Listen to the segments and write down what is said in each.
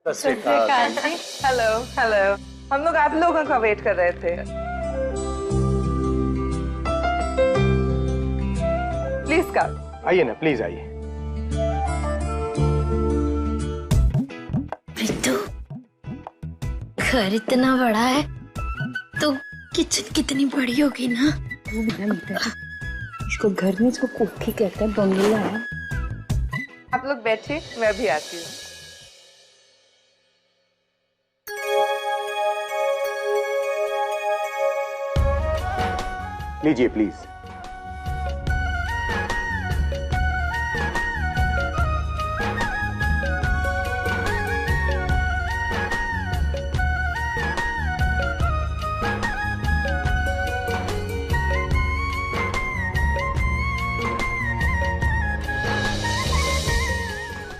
Hello hello, हम लोग आप लोगों का वेट कर रहे थे। Please come. आइए ना, प्लीज आइए। प्रीतू, घर इतना बड़ा है तो किचन कितनी बड़ी होगी ना। इसको घर में इसको कोठी कहता है, बंगला है। आप लोग बैठिए, मैं भी आती हूँ। लीजिए प्लीज।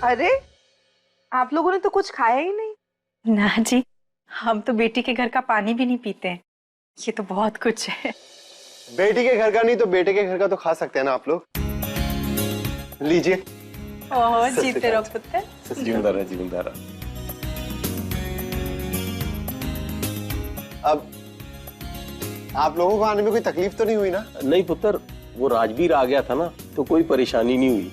अरे, आप लोगों ने तो कुछ खाया ही नहीं। ना जी, हम तो बेटी के घर का पानी भी नहीं पीते हैं। ये तो बहुत कुछ है। बेटी के घर का नहीं तो बेटे के घर का तो खा सकते हैं ना आप लोग। लीजिए। ओह, जीते रहो पुत्र। जीवनदारा जीवनदारा। अब आप लोगों को आने में कोई तकलीफ तो नहीं हुई ना? नहीं पुत्र, वो राजवीर आ गया था ना, तो कोई परेशानी नहीं हुई।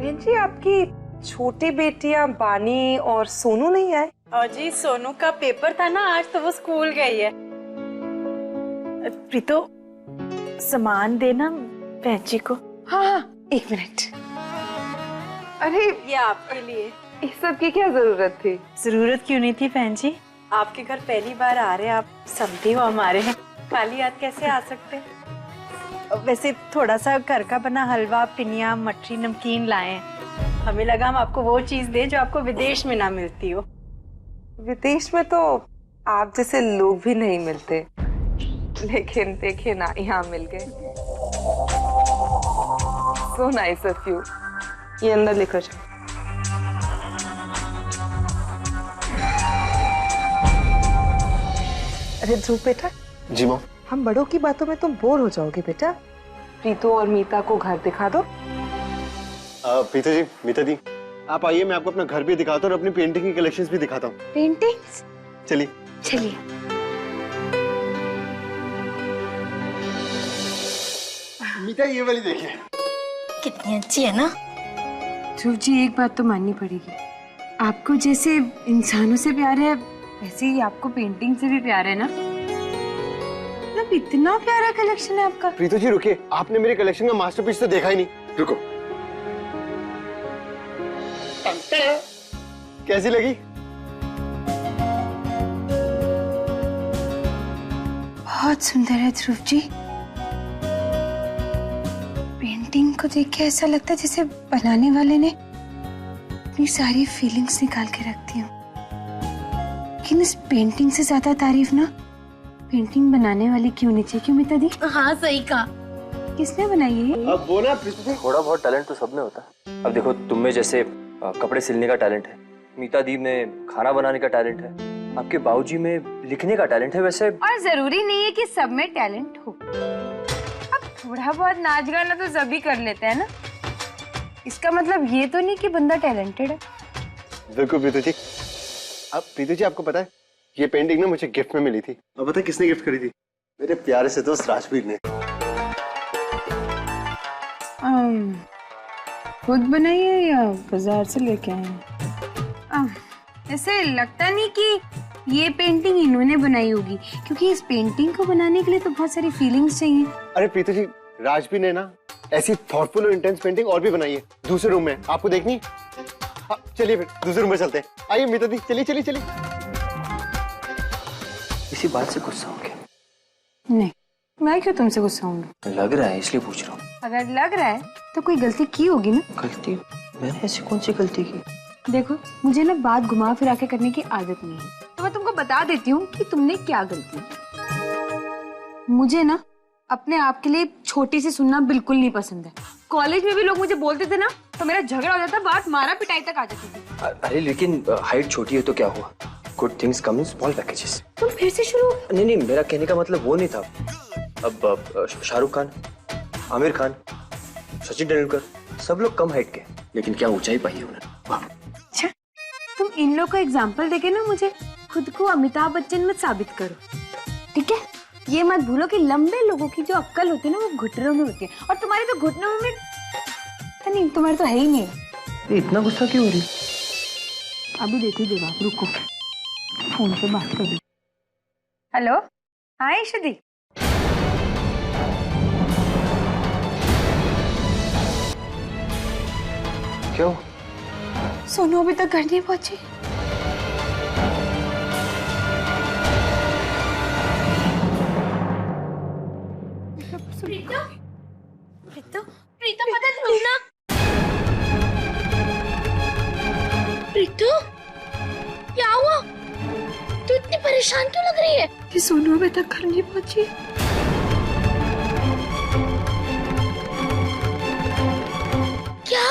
बहन जी, आपकी छोटी बेटियां बानी और सोनू नहीं आए? और जी, सोनू का पेपर था ना आज, तो वो स्कूल गई है। प्रीतो, सामान देना बहन जी को। हाँ हाँ, एक मिनट। अरे, ये आपके लिए। इस सब की क्या जरूरत थी? जरूरत क्यों नहीं थी बहन जी, आपके घर पहली बार आ रहे हैं, आप समझे हो हमारे हैं, खाली हाथ कैसे आ सकते हैं। वैसे थोड़ा सा घर का बना हलवा, पिनिया, मठरी, नमकीन लाए हैं। हमें लगा हम आपको वो चीज दें जो आपको विदेश में ना मिलती हो। विदेश में तो आप जैसे लोग भी नहीं मिलते, लेकिन देखिए ना, यहाँ मिल गए। So nice of you। ये अंदर लेकर जाओ। अरे ध्रुव बेटा। जी माँ। हम बड़ों की बातों में तुम बोर हो जाओगे बेटा। प्रीतु और मीता को घर दिखा दो। प्रीता जी, मीता दी, आप आइए, मैं आपको अपना घर भी दिखाता हूँ और अपनी पेंटिंग की कलेक्शंस भी दिखाता हूँ। पेंटिंग्स? चलिए चलिए। मीता, ये वाली देखिए। कितनी अच्छी है ना। ध्रुव जी, एक बात तो माननी पड़ेगी, आपको जैसे इंसानों से प्यार है वैसे ही आपको पेंटिंग से भी प्यार है ना। मतलब इतना प्यारा कलेक्शन है आपका। प्रीतो जी रुकिए, आपने मेरे कलेक्शन का मास्टरपीस तो देखा ही नहीं। रुको। कैसी लगी? बहुत सुंदर है ध्रुव जी। पेंटिंग को देख के ऐसा लगता है जैसे बनाने वाले ने अपनी सारी फीलिंग्स निकाल के रख दी हो। लेकिन इस पेंटिंग से ज्यादा तारीफ ना पेंटिंग बनाने वाली क्यों नहीं चाहिए, क्यों मीता दी? हाँ सही कहा। किसने बनाई है? अब वो ना थोड़ा बहुत टैलेंट तो सब में होता है। अब देखो, तुम में जैसे कपड़े सिलने का टैलेंट है, मीता दी में खाना बनाने का टैलेंट है, आपके बाबूजी में लिखने का टैलेंट है। वैसे और जरूरी नहीं है कि सब में टैलेंट हो। अब थोड़ा बहुत नाच गाना तो सभी कर लेते हैं ना, इसका मतलब ये तो नहीं कि बंदा टैलेंटेड है। बिल्कुल प्रीतो जी। अब प्रीतो जी, आपको पता है ये पेंटिंग ना मुझे गिफ्ट में मिली थी। अब पता है किसने गिफ्ट करी थी? मेरे प्यारे से दोस्त राजवीर ने। खुद बनाई है या बाजार से लेके आए हैं? ऐसे लगता नहीं कि ये पेंटिंग इन्होंने बनाई होगी, क्योंकि इस पेंटिंग को बनाने के लिए तो बहुत सारी फीलिंग्स चाहिए। अरे प्रीतो जी, राजवीर ने ना ऐसी थॉटफुल और इंटेंस पेंटिंग और भी बनाई है दूसरे रूम में, आपको देखनी? चलिए फिर दूसरे रूम में चलते हैं। आइए मीता दी, चलिए चलिए चलिए। इसी बात से गुस्सा हो गया? नहीं, मैं क्यों तुमसे गुस्सा होंगी? लग रहा है इसलिए पूछ रहा हूँ। अगर लग रहा है तो कोई गलती की होगी ना। गलती? मैंने ऐसी कौन सी गलती की? देखो, मुझे ना बात घुमा फिरा के करने की आदत नहीं है, तो मैं तुमको बता देती हूँ कि तुमने क्या गलती की। मुझे ना अपने आप के लिए छोटी सी सुनना बिल्कुल नहीं पसंद है। कॉलेज में भी लोग मुझे बोलते थे ना तो मेरा झगड़ा हो जाता, बात मारा पिटाई तक आ जाती थी। अरे लेकिन हाइट छोटी है तो क्या हुआ? Good things come in small packages. तुम फिर से शुरू? नहीं, मेरा कहने का मतलब वो नहीं था। अब शाहरुख खान, आमिर खान, सचिन तेंदुलकर, सब लोग कम हाइट के, लेकिन क्या ऊंचाई पाई है उन्होंने। वाह। अच्छा, तुम इन लोग को एग्जाम्पल देके ना मुझे खुद को अमिताभ बच्चन मत साबित करो, ठीक है? ये मत भूलो कि लंबे लोगों की जो अक्ल होती है ना वो घुटनों में होती है, और तुम्हारी तो घुटनों में नहीं, तुम्हारे तो है ही नहीं। ये इतना गुस्सा क्यों हो रही? अभी देती जवाब, रुको फोन पे बात करो। हेलो, हाँ ईशदी। क्यों? सोनू अभी तक घर नहीं पहुंची। प्रीतम मदद करो ना। प्रीतु, क्या हुआ? तू इतनी परेशान क्यों लग रही है? कि सोनू अभी तक घर नहीं पहुंची। क्या?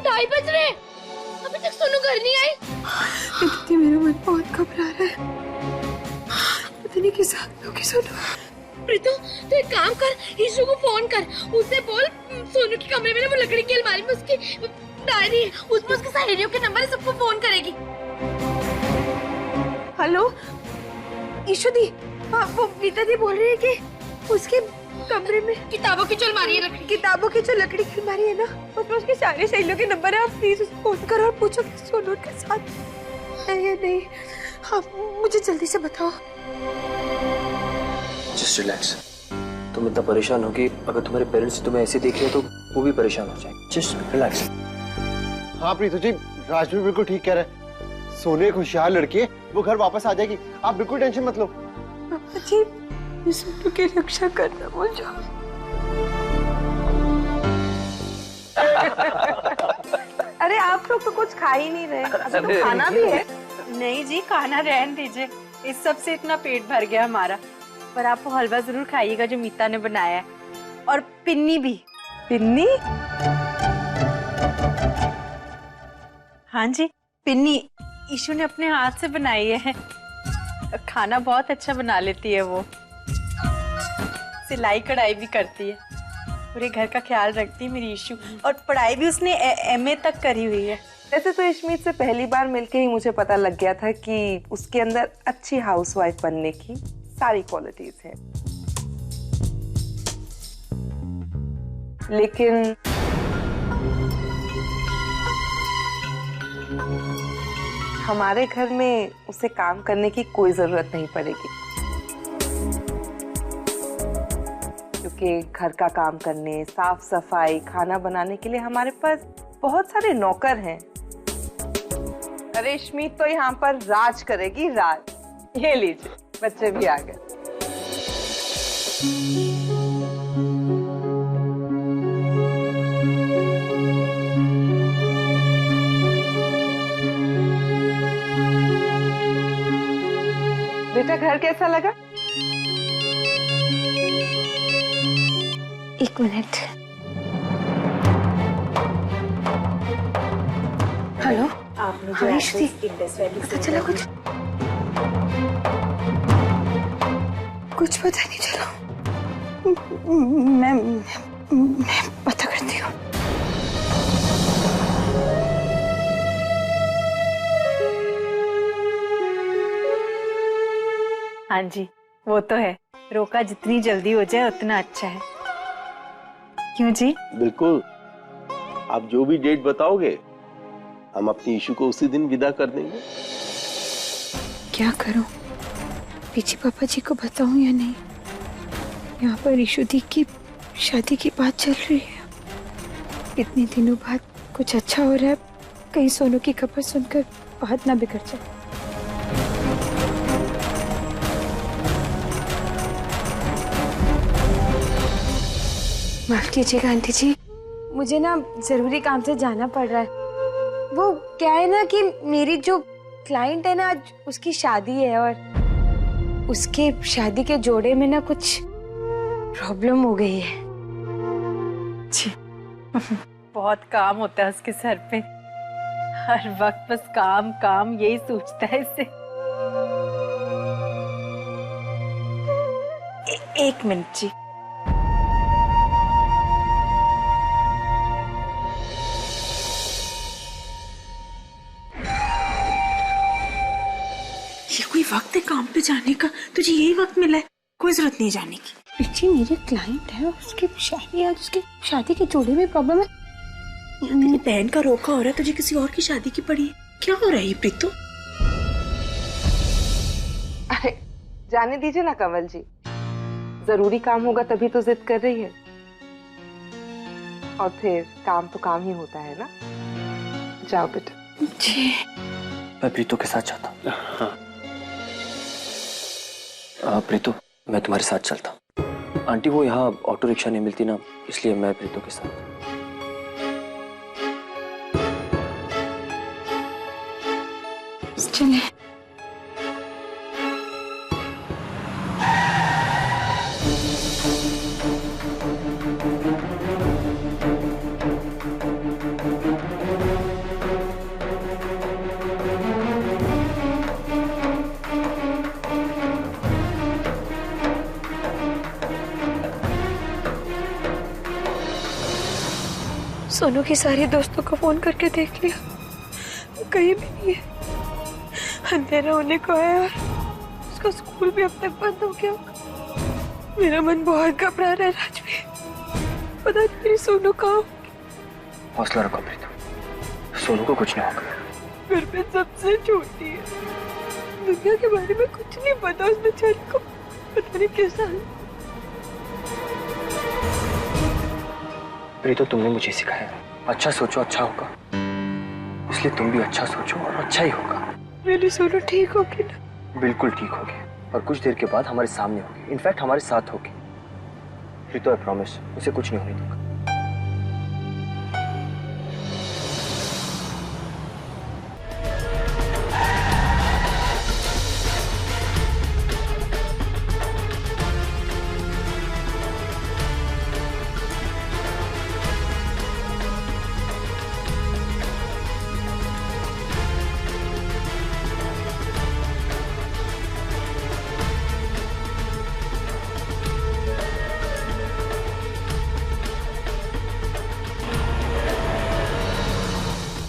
2:30 बज रहे, अभी तक सोनू घर नहीं आई? दीदी मेरा मन बहुत घबरा रहा है, पता नहीं किस हाल में होगी सोनू। प्रीतु, तू एक काम कर, ईशु को फोन कर, उससे बोल सोनू के कमरे में ना वो लकड़ी की अलमारी में उसकी डायरी है, उसमें उसकी सहेलियों के नंबर है, सबको फोन करेगी। हेलो ईशु दी, हाँ वो मीता दी बोल रही है कि उसके कमरे में किताबों की जो अलमारी है, किताबों की जो लकड़ी की अलमारी है ना, उसमें उसके सारे सहेलियों के नंबर है। आप प्लीज उसको फोन करो और पूछो कि सोनू के साथ है या नहीं। हाँ मुझे जल्दी से बताओ। Just relax. तुम इतना परेशान हो कि अगर तुम्हारे पेरेंट्स तुम्हें ऐसे देख रहे तो वो भी परेशान हो जाए। Just relax. हाँ प्रीतु जी, राजवीर बिल्कुल ठीक कह रहा है। सोनू एक होशियार लड़की है, वो घर वापस आ जाएगी, आप बिल्कुल टेंशन मत लो। पापा जी, मैं सोनू की रक्षा करना भूल जाओ। अरे आप लोग तो कुछ खा ही नहीं रहे, अभी तो खाना भी है। नहीं जी, खाना रहने दीजिए, इस सब से इतना पेट भर गया हमारा। पर आप वो हलवा जरूर खाइएगा जो मीता ने बनाया है, और पिन्नी भी। पिन्नी? हाँ जी, पिन्नी ईशु ने अपने हाथ से बनाई है। खाना बहुत अच्छा बना लेती है वो, सिलाई कढ़ाई भी करती है, पूरे घर का ख्याल रखती है मेरी ईशु, और पढ़ाई भी उसने एमए तक करी हुई है। वैसे तो इशमीत से पहली बार मिलके ही मुझे पता लग गया था कि उसके अंदर अच्छी हाउसवाइफ बनने की सारी क्वालिटीज हैं, लेकिन हमारे घर में उसे काम करने की कोई जरूरत नहीं पड़ेगी, क्योंकि घर का काम करने, साफ सफाई, खाना बनाने के लिए हमारे पास बहुत सारे नौकर हैं। अरे इशमीत तो यहाँ पर राज करेगी, राज। ये लीजिए, बच्चे भी आ गए। बेटा घर कैसा लगा? एक मिनट। हेलो, आप मुझे ईशु दी, पता चला कुछ पता नहीं चला। मैं पता करती हूँ। हाँ जी, वो तो है, रोका जितनी जल्दी हो जाए उतना अच्छा है। क्यों जी? बिल्कुल, आप जो भी डेट बताओगे हम अपनी इशू को उसी दिन विदा कर देंगे। क्या करूं? पीछे पापा जी को बताऊं या नहीं? यहाँ पर ईशु दी की शादी की बात चल रही है, इतने दिनों बाद कुछ अच्छा हो रहा है, कहीं सोनू की खबर सुनकर बात ना बिगड़ जाए। माफ कीजिएगा आंटी जी, मुझे ना जरूरी काम से जाना पड़ रहा है। वो क्या है ना कि मेरी जो क्लाइंट है ना, आज उसकी शादी है, और उसके शादी के जोड़े में ना कुछ प्रॉब्लम हो गई है। जी, बहुत काम होता है उसके सर पे, हर वक्त बस काम काम यही सोचता है इससे। एक मिनट जी। ये कोई वक्त है काम पे जाने का? तुझे यही वक्त मिला है, कोई जरूरत नहीं जाने की। पीछे मेरे क्लाइंट है, उसकी शादी है, उसके शादी के जोड़े में प्रॉब्लम है। तेरी बहन का रोका हो रहा है, तुझे किसी और की शादी की पड़ी है। क्या हो रहा है ये प्रीतो? अरे जाने दीजिए ना कंवल जी, जरूरी काम होगा तभी तो जिद कर रही है, और फिर काम तो काम ही होता है ना। जाओ बेटा। मैं प्रीतो के साथ जाता हूँ। प्रीतो, मैं तुम्हारे साथ चलता हूँ। आंटी वो यहाँ ऑटो रिक्शा नहीं मिलती ना, इसलिए मैं प्रीतो के साथ। चले। सोनू की सारी दोस्तों को फोन करके देख लिया, कहीं भी नहीं है। अंधेरा होने को है और उसका स्कूल भी अब तक बंद हो गया। मेरा मन बहुत घबरा रहा है राजवीर, पता नहीं मेरी सोनू कहाँ होगी। हौसला रखो प्रीतो, सोनू को कुछ नहीं होगा। घर पे सबसे छोटी है, दुनिया के बारे में कुछ नहीं पता उस बेचारी को, पता नहीं कैसा है। प्रीतो, तुमने मुझे सिखाया अच्छा सोचो अच्छा होगा, इसलिए तुम भी अच्छा सोचो और अच्छा ही होगा। मेरी सोनू ठीक होगी ना? बिल्कुल ठीक होगी, और कुछ देर के बाद हमारे सामने होगी, इनफैक्ट हमारे साथ होगी। प्रीतो, आई प्रॉमिस, उसे कुछ नहीं होने दूंगा।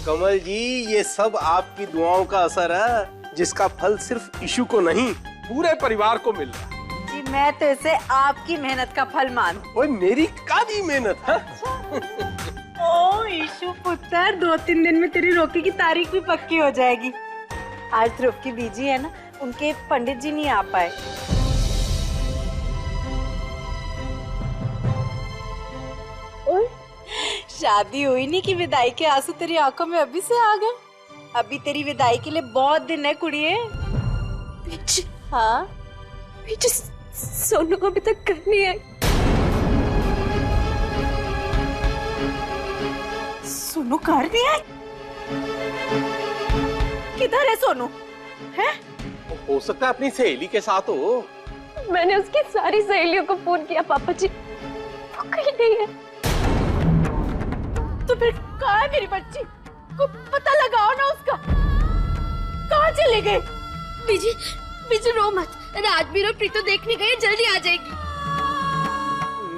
कमल जी, ये सब आपकी दुआओं का असर है, जिसका फल सिर्फ इशू को नहीं पूरे परिवार को मिल रहा है। जी मैं तो इसे आपकी मेहनत का फल मानूं। ओए मेरी कादी मेहनत है। ओ ईशु पुत्र, 2-3 दिन में तेरी रोकी की तारीख भी पक्की हो जाएगी। आज ध्रुव की बीजी है ना, उनके पंडित जी नहीं आ पाए। और शादी हुई नहीं कि विदाई के आंसू तेरी आंखों में अभी से आ गए। अभी तेरी विदाई के लिए बहुत दिन है कुड़िए। हाँ सोनू को अभी तक घर नहीं आई। सोनू घर नहीं आई? किधर है सोनू? है? हो सकता है अपनी सहेली के साथ हो। मैंने उसकी सारी सहेलियों को फोन किया पापा जी, वो कहीं नहीं है। तो फिर कहाँ है मेरी बच्ची? को पता लगाओ ना उसका। कहाँ चले गए? बीजी बीजी रो मत, राजवीर और प्रीतो देखने गए, जल्दी आ जाएगी।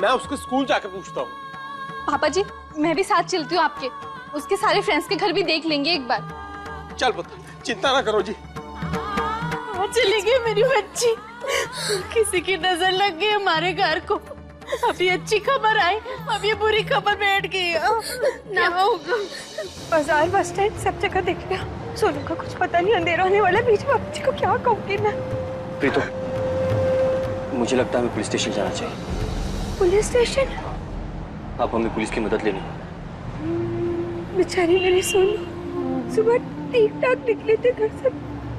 मैं उसके स्कूल जाकर पूछता हूँ। पापा जी मैं भी साथ चलती हूँ आपके, उसके सारे फ्रेंड्स के घर भी देख लेंगे एक बार। चल पुत्र, चिंता ना करो जी। कहाँ चली गई मेरी बच्ची? किसी की नजर लग गई हमारे घर को। अभी अच्छी खबर आई, अब ये बुरी खबर बैठ गई। ना होगा, बाजार बस स्टैंड सब जगह देख लिया, सोनू का कुछ पता नहीं। अंधेरा होने वाला, बीच में बच्ची को क्या कहूँगी मैं। प्रीतो, मुझे लगता है हमें पुलिस स्टेशन जाना चाहिए। Police station? अब हमें पुलिस की मदद लेनी है। बेचारी मेरी सोनू सुबह ठीक ठाक निकले थे घर से,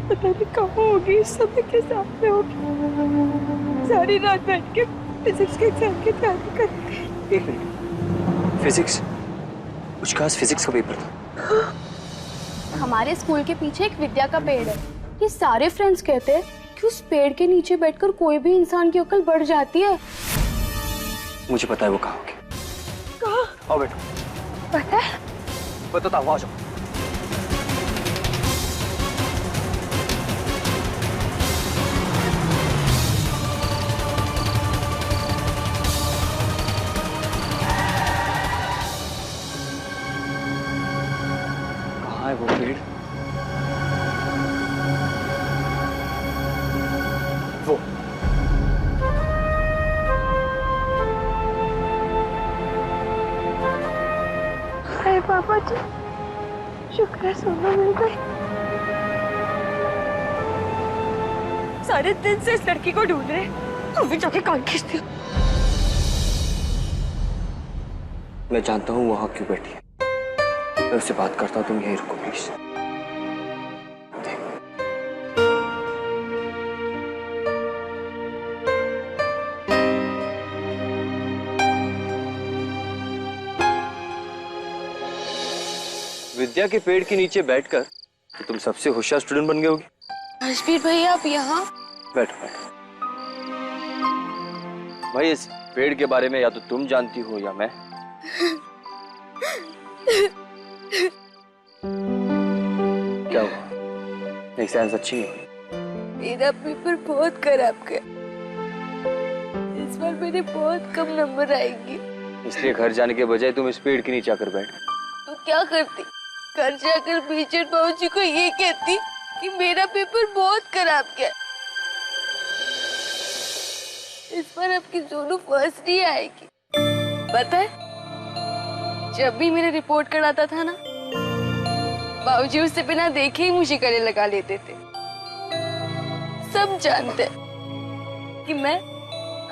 पता नहीं कहाँ होगी, इस समय के सामने होगी। सारी रात बैठ के फिजिक्स के एग्जाम की तैयारी कर रही थी। एक मिनट, फिजिक्स? कुछ खास फिजिक्स का पेपर था? हमारे स्कूल के पीछे एक विद्या का पेड़ है, ये सारे फ्रेंड्स कहते हैं कि उस पेड़ के नीचे बैठकर कोई भी इंसान की अकल बढ़ जाती है। मुझे पता है वो कहाँ होगी। कहाँ? आओ बैठो। पता है? बताता हूँ, आ जाओ। कहाँ है वो पेड़? यार सोना मिल गई। सारे दिन से इस लड़की को ढूंढ रहे, अभी जाके कान खींचती हूँ। मैं जानता हूँ वहां क्यों बैठी है। मैं उससे बात करता हूँ, तुम यहीं रुको प्लीज। विद्या के पेड़ के नीचे बैठकर तो तुम सबसे होशियार स्टूडेंट बन गए होगी। राजवीर भैया आप यहाँ? बैठो बैठो। भाई इस पेड़ के बारे में या तो तुम जानती हो या मैं। क्या हुआ? एग्जाम अच्छी नहीं हुई? मेरा पेपर बहुत खराब गया, इस बार मेरे बहुत कम नंबर आएंगे। इसलिए घर जाने के बजाय तुम इस पेड़ के नीचे आकर बैठ। तो क्या करती? घर जाकर बीचर बाबूजी को ये कहती कि मेरा पेपर बहुत खराब गया, इस बार आपकी दोनों फर्स्ट ही आएगी। पता है जब भी मेरा रिपोर्ट कराता था ना, बाबूजी उससे बिना देखे ही मुझे गले लगा लेते थे। सब जानते कि मैं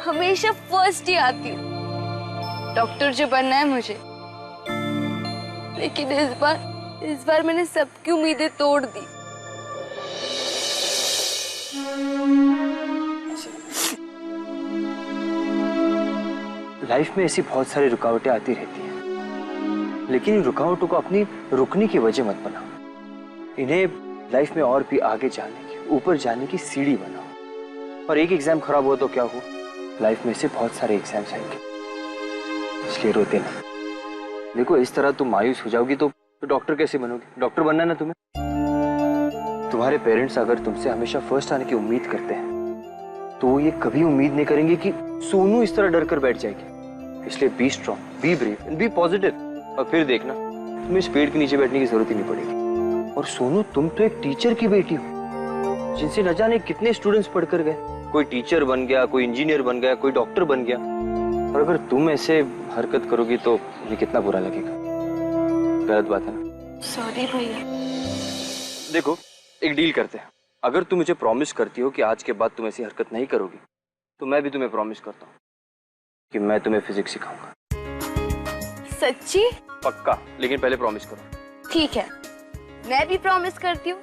हमेशा फर्स्ट ही आती हूँ, डॉक्टर जो बनना है मुझे। लेकिन इस बार मैंने सबकी उम्मीदें तोड़ दी। लाइफ में ऐसी बहुत सारी रुकावटें आती रहती हैं, लेकिन इन रुकावटों को अपनी रुकने की वजह मत बनाओ। इन्हें लाइफ में और भी आगे जाने की, ऊपर जाने की सीढ़ी बनाओ। और एक एग्जाम खराब हो तो क्या हो, लाइफ में से बहुत सारे एग्जाम्स आएंगे, इसलिए रोते नहीं। देखो इस तरह तुम मायूस हो जाओगी तो डॉक्टर कैसे बनोगे? डॉक्टर बनना है ना तुम्हें। तुम्हारे पेरेंट्स अगर तुमसे हमेशा फर्स्ट आने की उम्मीद करते हैं तो वो ये कभी उम्मीद नहीं करेंगे कि सोनू इस तरह डर कर बैठ जाएगी। इसलिए be strong, be brave and be positive, और फिर देखना तुम्हें इस पेड़ के नीचे बैठने की जरूरत ही नहीं पड़ेगी। और सोनू तुम तो एक टीचर की बेटी हो, जिनसे न जाने कितने स्टूडेंट्स पढ़कर गए। कोई टीचर बन गया, कोई इंजीनियर बन गया, कोई डॉक्टर बन गया। और अगर तुम ऐसे हरकत करोगी तो मुझे कितना बुरा लगेगा। गलत बात है ना? सॉरी भैया। देखो एक डील करते हैं। अगर तुम मुझे प्रॉमिस करती हो कि आज के बाद तुम ऐसी हरकत नहीं करोगी, तो मैं भी तुम्हें प्रॉमिस करता हूँ कि मैं तुम्हें फिजिक्स सिखाऊंगा। सच्ची? पक्का, लेकिन पहले प्रॉमिस करो। ठीक है, मैं भी प्रॉमिस करती हूँ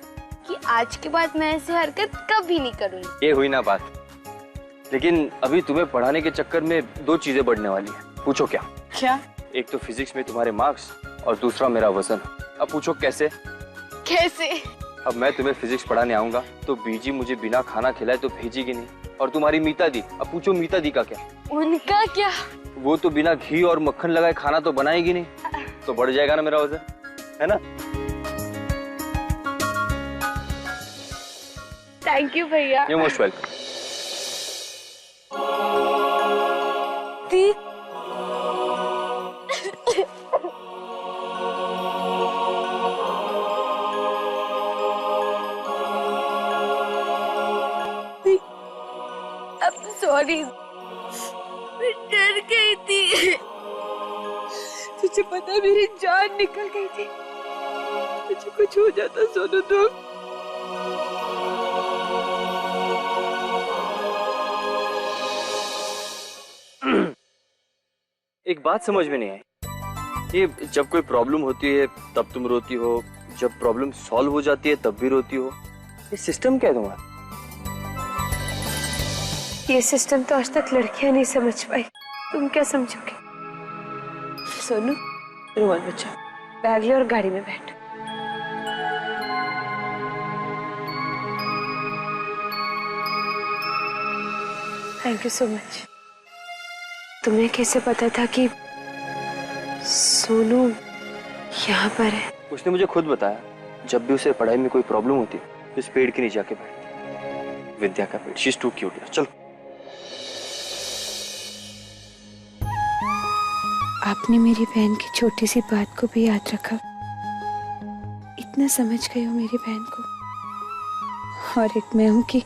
कि आज के बाद मैं ऐसी हरकत कभी नहीं करूँगी। ये हुई ना बात। लेकिन अभी तुम्हें पढ़ाने के चक्कर में दो चीजें बढ़ने वाली हैं। पूछो क्या? क्या? एक तो फिजिक्स में तुम्हारे मार्क्स और दूसरा मेरा वजन। अब पूछो कैसे? कैसे? अब मैं तुम्हें फिजिक्स पढ़ाने आऊंगा तो बीजी मुझे बिना खाना खिलाए तो भेजेगी नहीं। और तुम्हारी मीता दी, अब पूछो मीता दी का क्या? उनका क्या? वो तो बिना घी और मक्खन लगाए खाना तो बनाएगी नहीं, तो बढ़ जाएगा ना मेरा वजन, है ना? थैंक यू भैया। You're most welcome. The sorry, मैं डर गई थी। तुझे पता है मेरी जान निकल गई थी, मुझे कुछ हो जाता सोनू तो। एक बात समझ में नहीं आई, ये जब कोई प्रॉब्लम होती है तब तुम रोती हो, जब प्रॉब्लम सॉल्व हो जाती है तब भी रोती हो। ये सिस्टम क्या है तुम्हारा? ये सिस्टम तो आज तक लड़कियां नहीं समझ पाई, तुम क्या समझोगे? सोनू रुमाल बचा, बैग ले और गाड़ी में बैठ। Thank you so much. तुम्हें कैसे पता था कि सोनू यहाँ पर है? उसने मुझे खुद बताया, जब भी उसे पढ़ाई में कोई प्रॉब्लम होती है तो इस पेड़ के नीचे आके बैठती। विद्या का पेड़, शी इज टू क्यूट। चलो। आपने मेरी बहन की छोटी सी बात को भी याद रखा, इतना समझ गए हो मेरी बहन को। और एक मैं हूं कि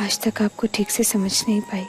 आज तक आपको ठीक से समझ नहीं पाई।